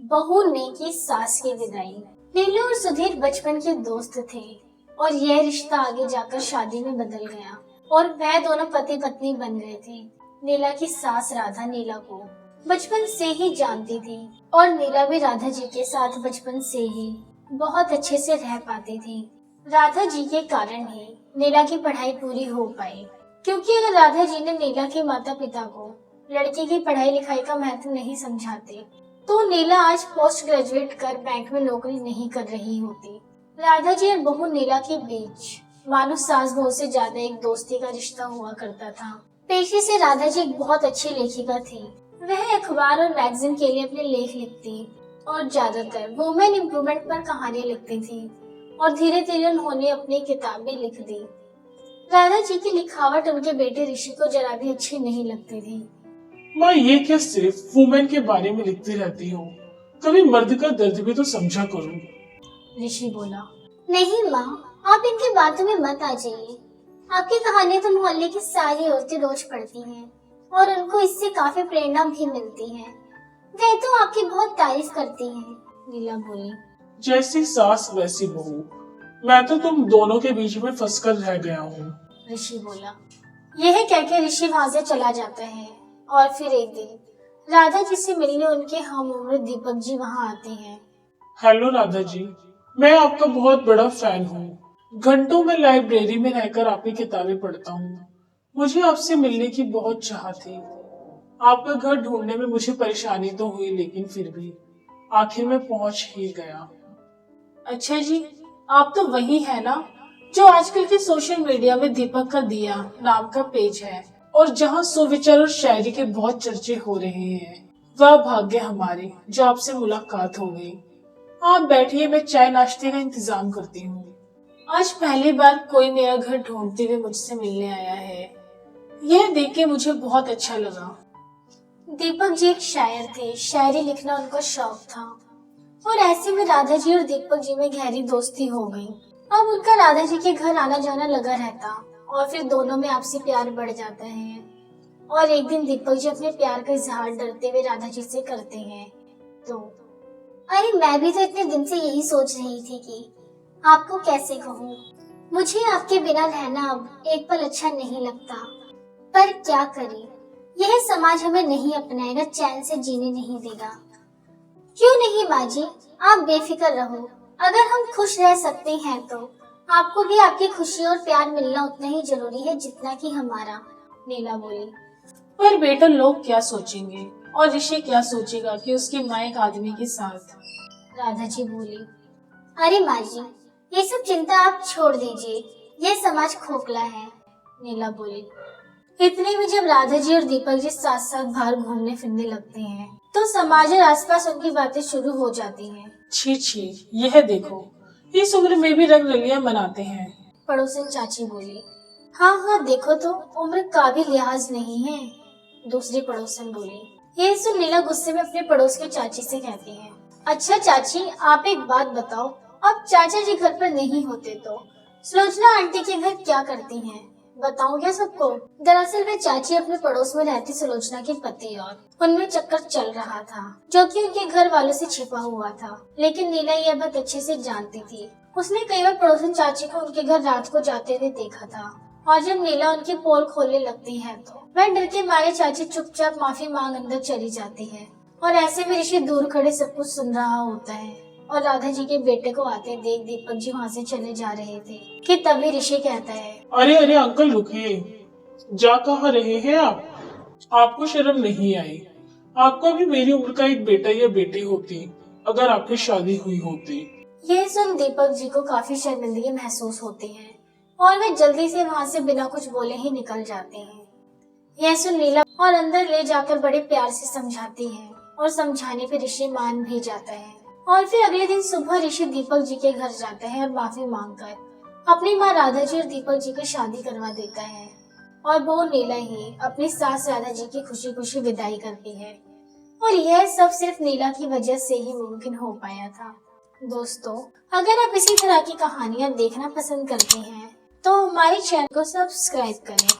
बहू ने की सास की विदाई। नीलू और सुधीर बचपन के दोस्त थे और यह रिश्ता आगे जाकर शादी में बदल गया और वह दोनों पति पत्नी बन गए थे। नीला की सास राधा नीला को बचपन से ही जानती थी और नीला भी राधा जी के साथ बचपन से ही बहुत अच्छे से रह पाती थी। राधा जी के कारण ही नीला की पढ़ाई पूरी हो पाई, क्योंकि अगर राधा जी ने नीला के माता पिता को लड़की की पढ़ाई लिखाई का महत्व नहीं समझाते तो नीला आज पोस्ट ग्रेजुएट कर बैंक में नौकरी नहीं कर रही होती। राधा जी और बहू नीला के बीच मानो सास बहू से ज्यादा एक दोस्ती का रिश्ता हुआ करता था। पेशे से राधा जी एक बहुत अच्छी लेखिका थी। वह अखबार और मैगजीन के लिए अपने लेख लिखती और ज्यादातर वुमेन इम्प्रूवमेंट पर कहानियां लिखती थी और धीरे धीरे उन्होंने अपनी किताबें लिख दी। राधा जी की लिखावट उनके बेटे ऋषि को जरा भी अच्छी नहीं लगती थी। माँ, ये क्या सिर्फ वुमेन के बारे में लिखती रहती हो? कभी मर्द का दर्द भी तो समझा करो। ऋषि बोला, नहीं माँ, आप इनकी बातों में मत आ जाइए। आपकी कहानियां तो मोहल्ले की सारी औरतें रोज पढ़ती हैं और उनको इससे काफी प्रेरणा भी मिलती है। वह तो आपकी बहुत तारीफ करती हैं। नीला बोली, जैसी सास वैसी बहू। मैं तो तुम दोनों के बीच में फंसकर रह गया हूँ। ऋषि बोला। यह कहकर ऋषि वहाँ से चला जाता है और फिर एक दिन राधा जी से मिलने उनके हम उम्र दीपक जी वहाँ आते हैं। हेलो राधा जी, मैं आपका बहुत बड़ा फैन हूँ। घंटों में लाइब्रेरी में रहकर आपकी किताबें पढ़ता हूँ। मुझे आपसे मिलने की बहुत चाह थी। आपका घर ढूंढने में मुझे परेशानी तो हुई, लेकिन फिर भी आखिर में पहुँच ही गया। अच्छा जी, आप तो वही है ना जो आजकल के सोशल मीडिया में दीपक का दिया नाम का पेज है और जहाँ सुविचार और शायरी के बहुत चर्चे हो रहे हैं। वह भाग्य हमारे जो आपसे मुलाकात हो गई। आप बैठिए, मैं चाय नाश्ते का इंतजाम करती हूँ। आज पहली बार कोई मेरा घर ढूंढते हुए मुझसे मिलने आया है। यह देख के मुझे बहुत अच्छा लगा। दीपक जी एक शायर थे, शायरी लिखना उनका शौक था और ऐसे में राधा जी और दीपक जी में गहरी दोस्ती हो गई। अब उनका राधा जी के घर आना जाना लगा रहता और फिर दोनों में आपसी प्यार बढ़ जाता है। और एक दिन दीपक जी अपने प्यार का इजहार डरते हुए राधा जी से करते हैं। तो अरे, मैं भी तो इतने दिन से यही सोच रही थी कि आपको कैसे कहूँ, मुझे आपके बिना रहना अब एक पल अच्छा नहीं लगता। पर क्या करें, यह समाज हमें नहीं अपनाएगा, चैन से जीने नहीं देगा। क्यों नहीं माँ जी, आप बेफिक्र रहो। अगर हम खुश रह सकते हैं तो आपको भी आपकी खुशी और प्यार मिलना उतना ही जरूरी है जितना कि हमारा। नीला बोली। पर बेटा, लोग क्या सोचेंगे और ऋषि क्या सोचेगा कि उसकी माँ एक आदमी के साथ। राधा जी बोली, अरे माँ जी, ये सब चिंता आप छोड़ दीजिए, यह समाज खोखला है। नीला बोली। इतने में जब राधा जी और दीपक जी साथ साथ बाहर घूमने फिरने लगते हैं तो समाज और आसपास उनकी बातें शुरू हो जाती हैं। छी छी, यह देखो, इस उम्र में भी रंग रलियां मनाते हैं। पड़ोसन चाची बोली। हाँ हाँ, देखो तो, उम्र का भी लिहाज नहीं है। दूसरी पड़ोसन बोली। यह सुन नीला गुस्से में अपने पड़ोस की चाची से कहती है, अच्छा चाची, आप एक बात बताओ, अब चाचा जी घर पर नहीं होते तो सुलोचना आंटी के घर क्या करती हैं? बताऊं क्या सबको? दरअसल वे चाची अपने पड़ोस में रहती सुलोचना के पति और उनमें चक्कर चल रहा था, जो कि उनके घर वालों से छिपा हुआ था। लेकिन नीला यह बात अच्छे से जानती थी। उसने कई बार पड़ोसन चाची को उनके घर रात को जाते हुए देखा था और जब नीला उनकी पोल खोलने लगती है तो वह डर के मारे चाची चुपचाप माफी मांग अंदर चली जाती है और ऐसे में ऋषि दूर खड़े सब कुछ सुन रहा होता है। और राधा जी के बेटे को आते देख दीपक जी वहाँ से चले जा रहे थे कि तभी ऋषि कहता है, अरे अरे अंकल, रुकिए, जा कहाँ रहे हैं आप? आपको शर्म नहीं आई? आपका भी मेरी उम्र का एक बेटा या बेटी होती अगर आपकी शादी हुई होती। यह सुन दीपक जी को काफी शर्मिंदगी महसूस होती है और वे जल्दी से वहाँ से बिना कुछ बोले ही निकल जाते हैं। यह सुन नीला और अंदर ले जाकर बड़े प्यार से समझाती है और समझाने पे ऋषि मान भी जाता है। और फिर अगले दिन सुबह ऋषि दीपक जी के घर जाता है और माफी मांगकर अपनी माँ राधा जी और दीपक जी की शादी करवा देता है और वो नीला ही अपनी सास राधा जी की खुशी खुशी विदाई करती है। और यह सब सिर्फ नीला की वजह से ही मुमकिन हो पाया था। दोस्तों, अगर आप इसी तरह की कहानियाँ देखना पसंद करते हैं तो हमारे चैनल को सब्सक्राइब करें।